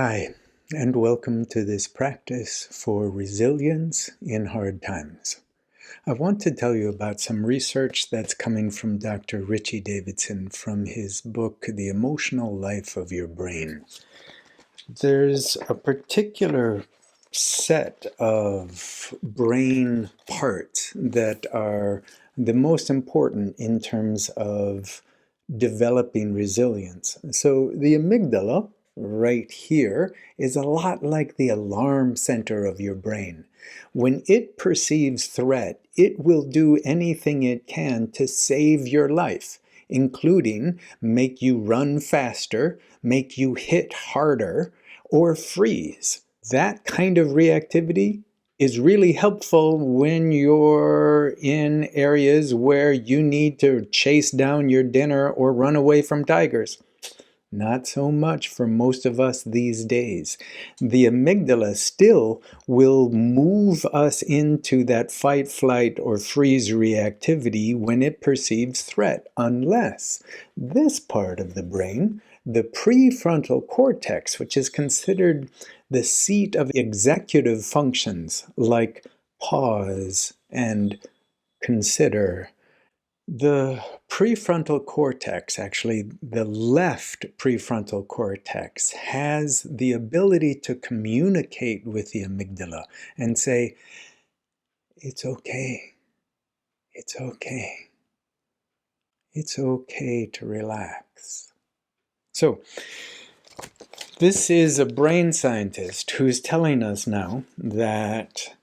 Hi, and welcome to this practice for resilience in hard times. I want to tell you about some research that's coming from Dr. Richie Davidson from his book, The Emotional Life of Your Brain. There's a particular set of brain parts that are the most important in terms of developing resilience. So the amygdala, right here, is a lot like the alarm center of your brain. When it perceives threat, it will do anything it can to save your life, including make you run faster, make you hit harder, or freeze. That kind of reactivity is really helpful when you're in areas where you need to chase down your dinner or run away from tigers. Not so much for most of us these days. The amygdala still will move us into that fight, flight, or freeze reactivity when it perceives threat, unless this part of the brain, the prefrontal cortex, which is considered the seat of executive functions like pause and consider. The prefrontal cortex, actually the left prefrontal cortex, has the ability to communicate with the amygdala and say, it's okay, it's okay, it's okay to relax. So, this is a brain scientist who's telling us now that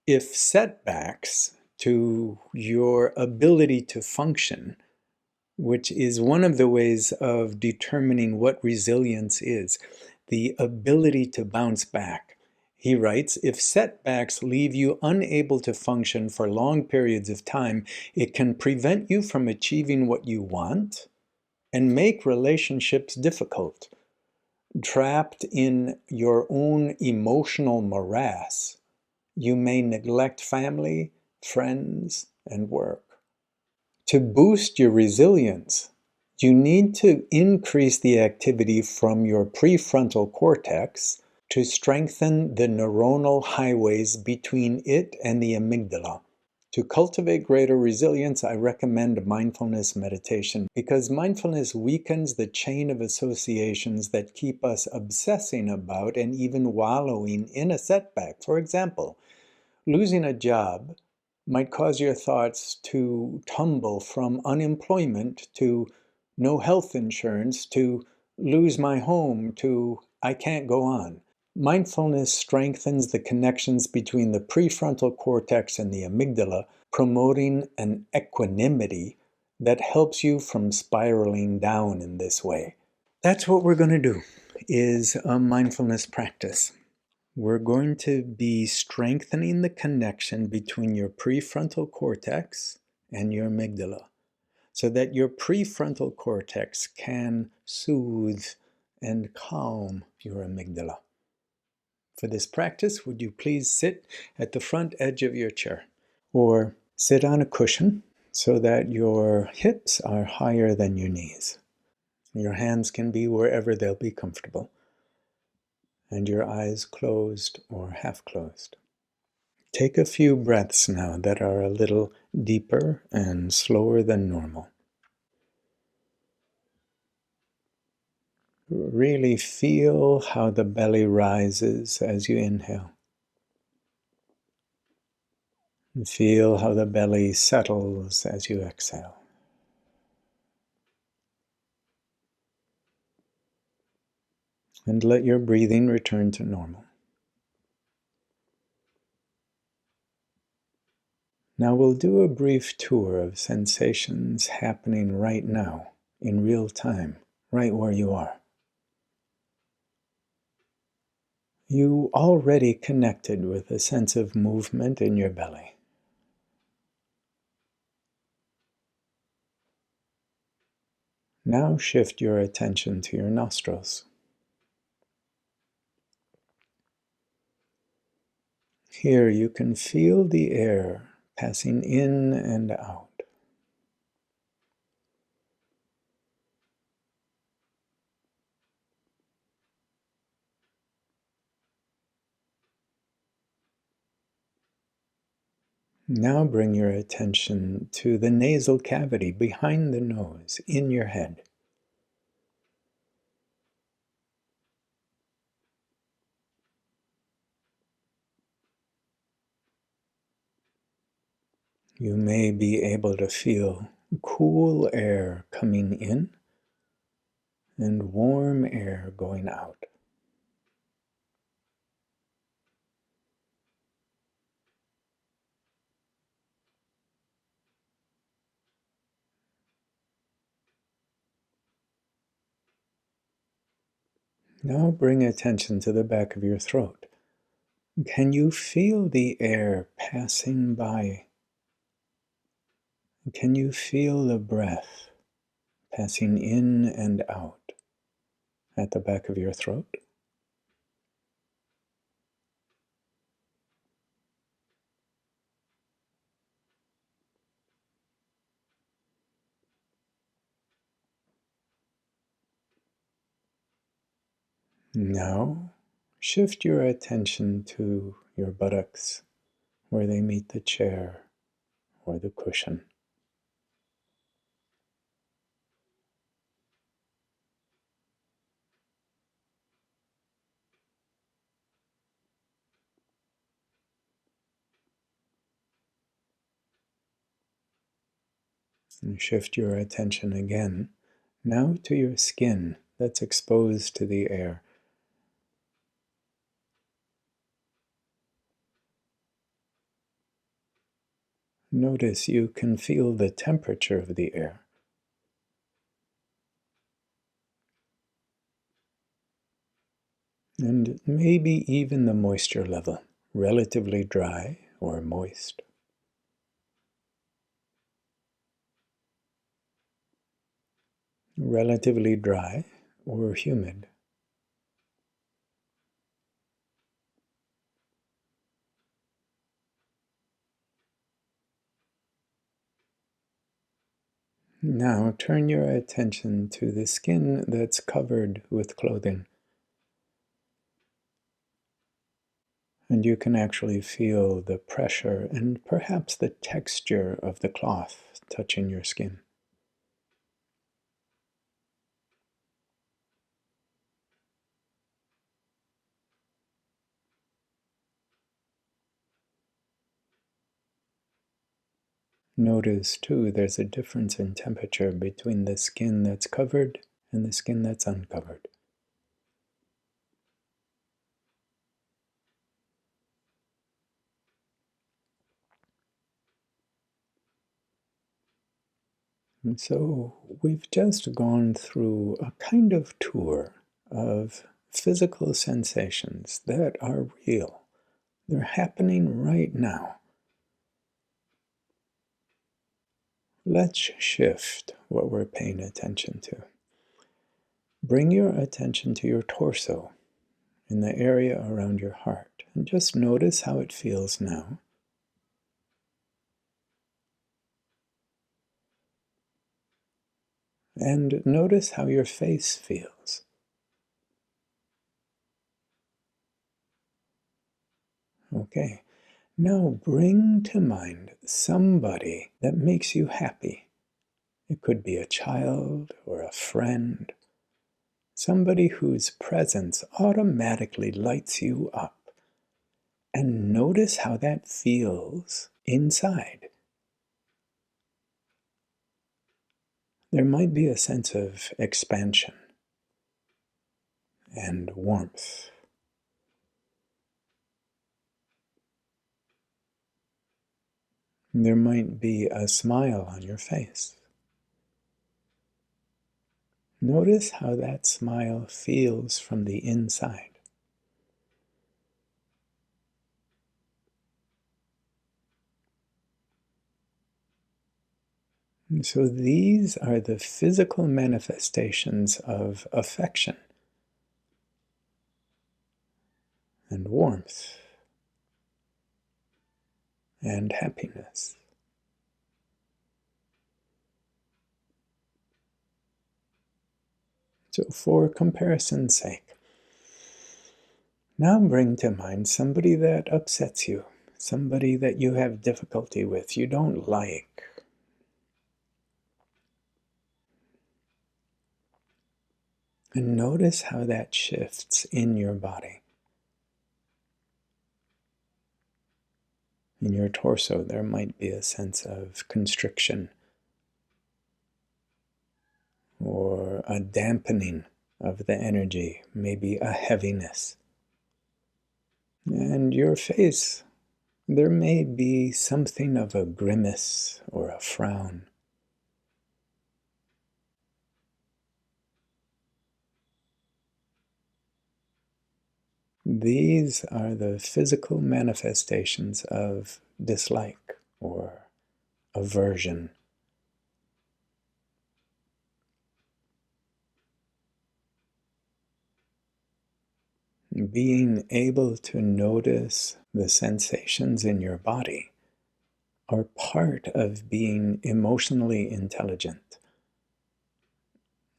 if setbacks to your ability to function, which is one of the ways of determining what resilience is, the ability to bounce back. He writes, if setbacks leave you unable to function for long periods of time, it can prevent you from achieving what you want and make relationships difficult. Trapped in your own emotional morass, you may neglect family, friends, and work. To boost your resilience, you need to increase the activity from your prefrontal cortex to strengthen the neuronal highways between it and the amygdala. To cultivate greater resilience, I recommend mindfulness meditation because mindfulness weakens the chain of associations that keep us obsessing about and even wallowing in a setback. For example, losing a job might cause your thoughts to tumble from unemployment to no health insurance to lose my home to I can't go on. Mindfulness strengthens the connections between the prefrontal cortex and the amygdala, promoting an equanimity that helps you from spiraling down in this way. That's what we're going to do, is a mindfulness practice. We're going to be strengthening the connection between your prefrontal cortex and your amygdala so that your prefrontal cortex can soothe and calm your amygdala. For this practice, would you please sit at the front edge of your chair or sit on a cushion so that your hips are higher than your knees. Your hands can be wherever they'll be comfortable, and your eyes closed or half closed. Take a few breaths now that are a little deeper and slower than normal. Really feel how the belly rises as you inhale. And feel how the belly settles as you exhale. And let your breathing return to normal. Now we'll do a brief tour of sensations happening right now, in real time, right where you are. You already connected with a sense of movement in your belly. Now shift your attention to your nostrils. Here you can feel the air passing in and out. Now bring your attention to the nasal cavity behind the nose in your head. You may be able to feel cool air coming in and warm air going out. Now bring attention to the back of your throat. Can you feel the air passing by? Can you feel the breath passing in and out at the back of your throat? Now shift your attention to your buttocks where they meet the chair or the cushion. And shift your attention again, now to your skin that's exposed to the air. Notice you can feel the temperature of the air. And maybe even the moisture level, relatively dry or moist. Relatively dry or humid. Now turn your attention to the skin that's covered with clothing. And you can actually feel the pressure and perhaps the texture of the cloth touching your skin. Notice too there's a difference in temperature between the skin that's covered and the skin that's uncovered. And so we've just gone through a kind of tour of physical sensations that are real. They're happening right now. Let's shift what we're paying attention to. Bring your attention to your torso in the area around your heart and just notice how it feels now. And notice how your face feels. Okay, now bring to mind somebody that makes you happy. It could be a child or a friend, somebody whose presence automatically lights you up. And notice how that feels inside. There might be a sense of expansion and warmth. There might be a smile on your face. Notice how that smile feels from the inside. And so these are the physical manifestations of affection and warmth and happiness. So for comparison's sake, now bring to mind somebody that upsets you, somebody that you have difficulty with, you don't like. And notice how that shifts in your body. In your torso, there might be a sense of constriction or a dampening of the energy, maybe a heaviness. And your face, there may be something of a grimace or a frown. These are the physical manifestations of dislike or aversion. Being able to notice the sensations in your body are part of being emotionally intelligent.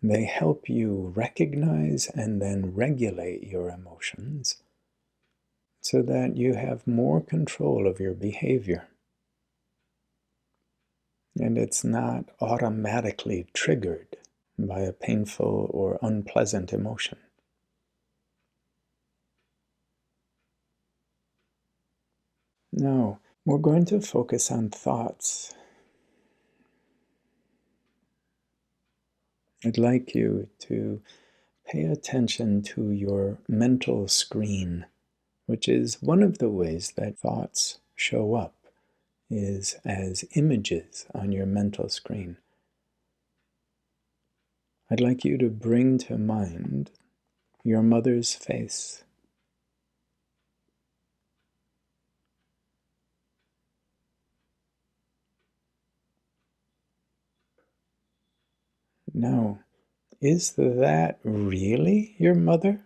They help you recognize and then regulate your emotions so that you have more control of your behavior. And it's not automatically triggered by a painful or unpleasant emotion. Now, we're going to focus on thoughts. I'd like you to pay attention to your mental screen, which is one of the ways that thoughts show up, is as images on your mental screen. I'd like you to bring to mind your mother's face. Now, is that really your mother?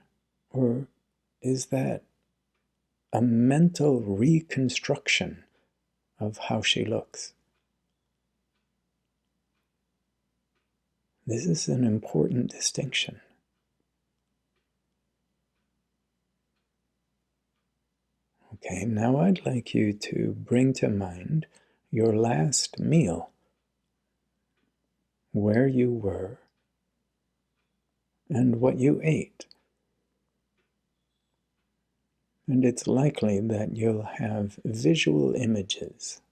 Or is that a mental reconstruction of how she looks? This is an important distinction. Okay, now I'd like you to bring to mind your last meal, where you were, and what you ate. And it's likely that you'll have visual images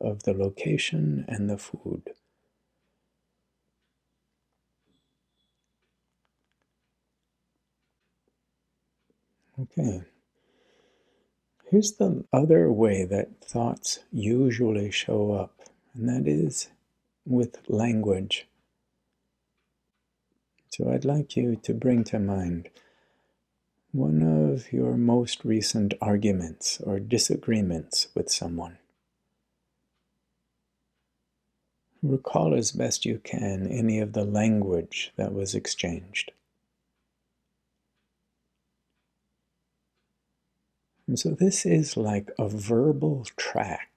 of the location and the food. Okay. Here's the other way that thoughts usually show up, and that is with language. So I'd like you to bring to mind one of your most recent arguments or disagreements with someone. Recall as best you can any of the language that was exchanged. And so this is like a verbal track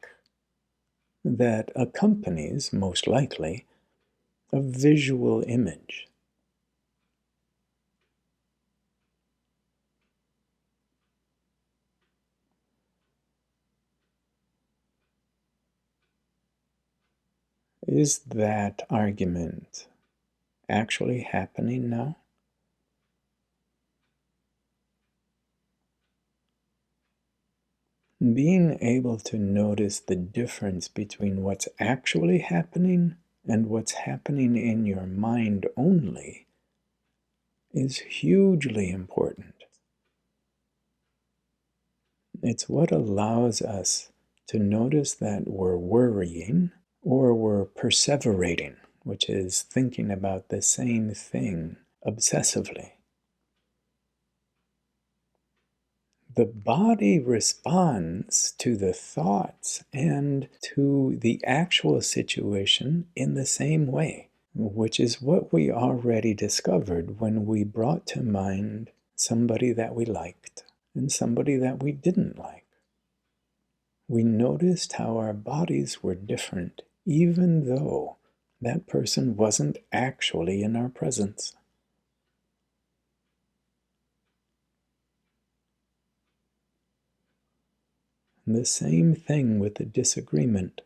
that accompanies, most likely, a visual image. Is that argument actually happening now? Being able to notice the difference between what's actually happening and what's happening in your mind only is hugely important. It's what allows us to notice that we're worrying or we're perseverating, which is thinking about the same thing obsessively. The body responds to the thoughts and to the actual situation in the same way, which is what we already discovered when we brought to mind somebody that we liked and somebody that we didn't like. We noticed how our bodies were different, even though that person wasn't actually in our presence. The same thing with the disagreement.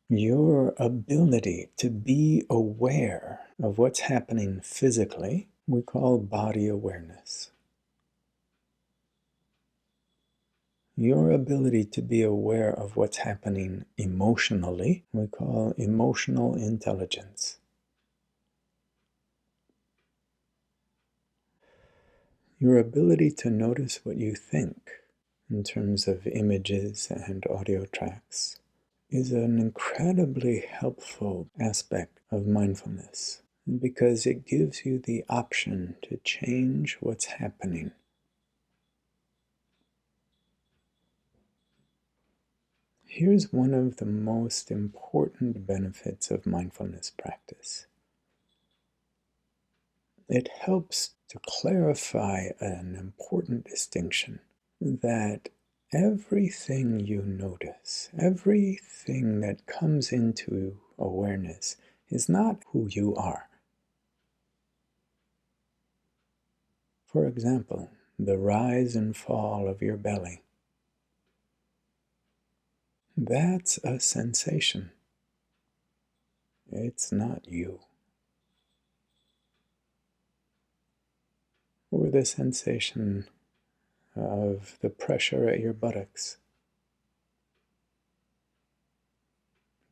Your ability to be aware of what's happening physically, we call body awareness. Your ability to be aware of what's happening emotionally, we call emotional intelligence. Your ability to notice what you think in terms of images and audio tracks is an incredibly helpful aspect of mindfulness because it gives you the option to change what's happening. Here's one of the most important benefits of mindfulness practice. It helps to clarify an important distinction that everything you notice, everything that comes into awareness, is not who you are. For example, the rise and fall of your belly. That's a sensation. It's not you. Or the sensation of the pressure at your buttocks.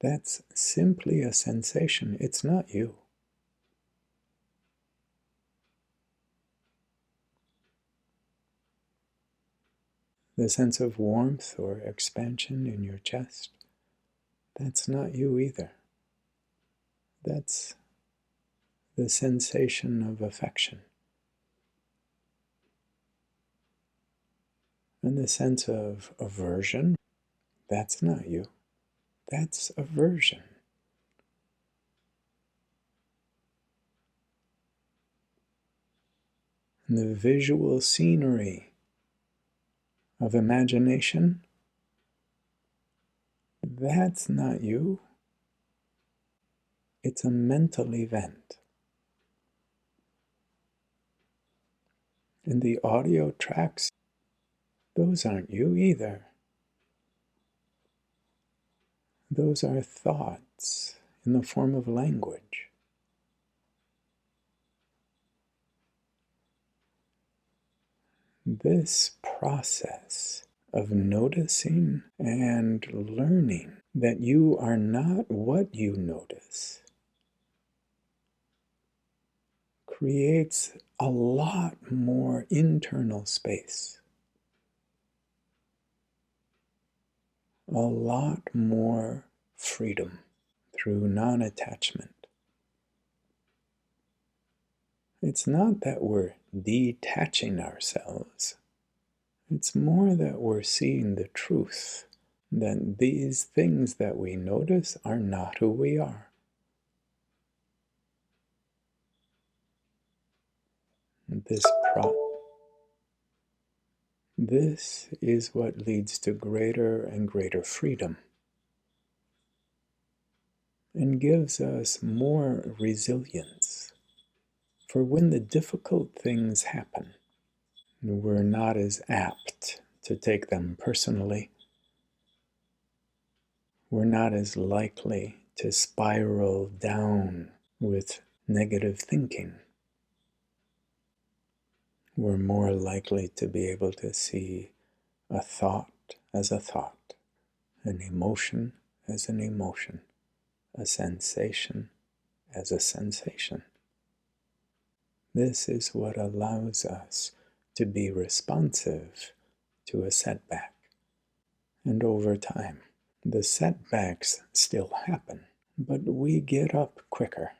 That's simply a sensation. It's not you. The sense of warmth or expansion in your chest, that's not you either. That's the sensation of affection. And the sense of aversion, that's not you. That's aversion. And the visual scenery of imagination, that's not you. It's a mental event. And the audio tracks, those aren't you either. Those are thoughts in the form of language. This process of noticing and learning that you are not what you notice creates a lot more internal space, a lot more freedom through non-attachment. It's not that we're detaching ourselves. It's more that we're seeing the truth, that these things that we notice are not who we are. This This is what leads to greater and greater freedom and gives us more resilience. For when the difficult things happen, we're not as apt to take them personally. We're not as likely to spiral down with negative thinking. We're more likely to be able to see a thought as a thought, an emotion as an emotion, a sensation as a sensation. This is what allows us to be responsive to a setback. And over time, the setbacks still happen, but we get up quicker.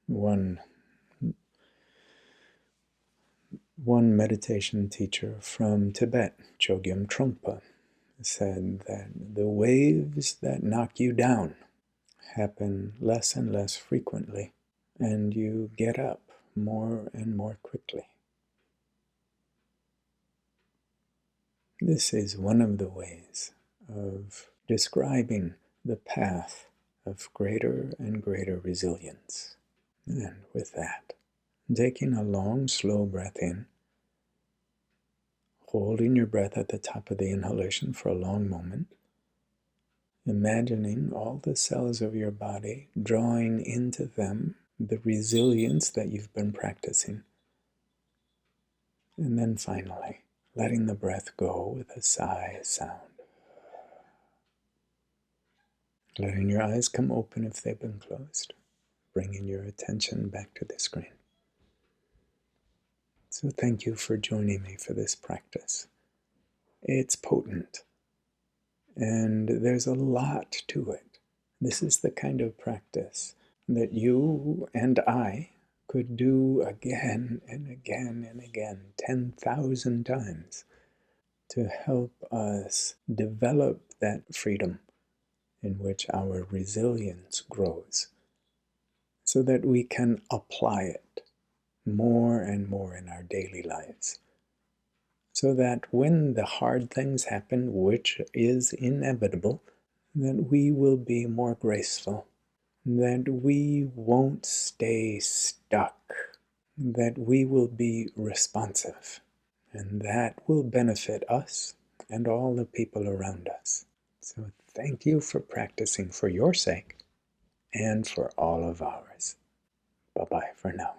One meditation teacher from Tibet, Chogyam Trungpa, said that the waves that knock you down happen less and less frequently, and you get up more and more quickly. This is one of the ways of describing the path of greater and greater resilience. And with that, taking a long, slow breath in, holding your breath at the top of the inhalation for a long moment, imagining all the cells of your body drawing into them the resilience that you've been practicing. And then finally, letting the breath go with a sigh sound. Letting your eyes come open if they've been closed. Bringing your attention back to the screen. So thank you for joining me for this practice. It's potent, and there's a lot to it. This is the kind of practice that you and I could do again and again and again, 10,000 times, to help us develop that freedom in which our resilience grows, so that we can apply it more and more in our daily lives. So that when the hard things happen, which is inevitable, that we will be more graceful, that we won't stay stuck, that we will be responsive, and that will benefit us and all the people around us. So thank you for practicing for your sake and for all of ours. Bye-bye for now.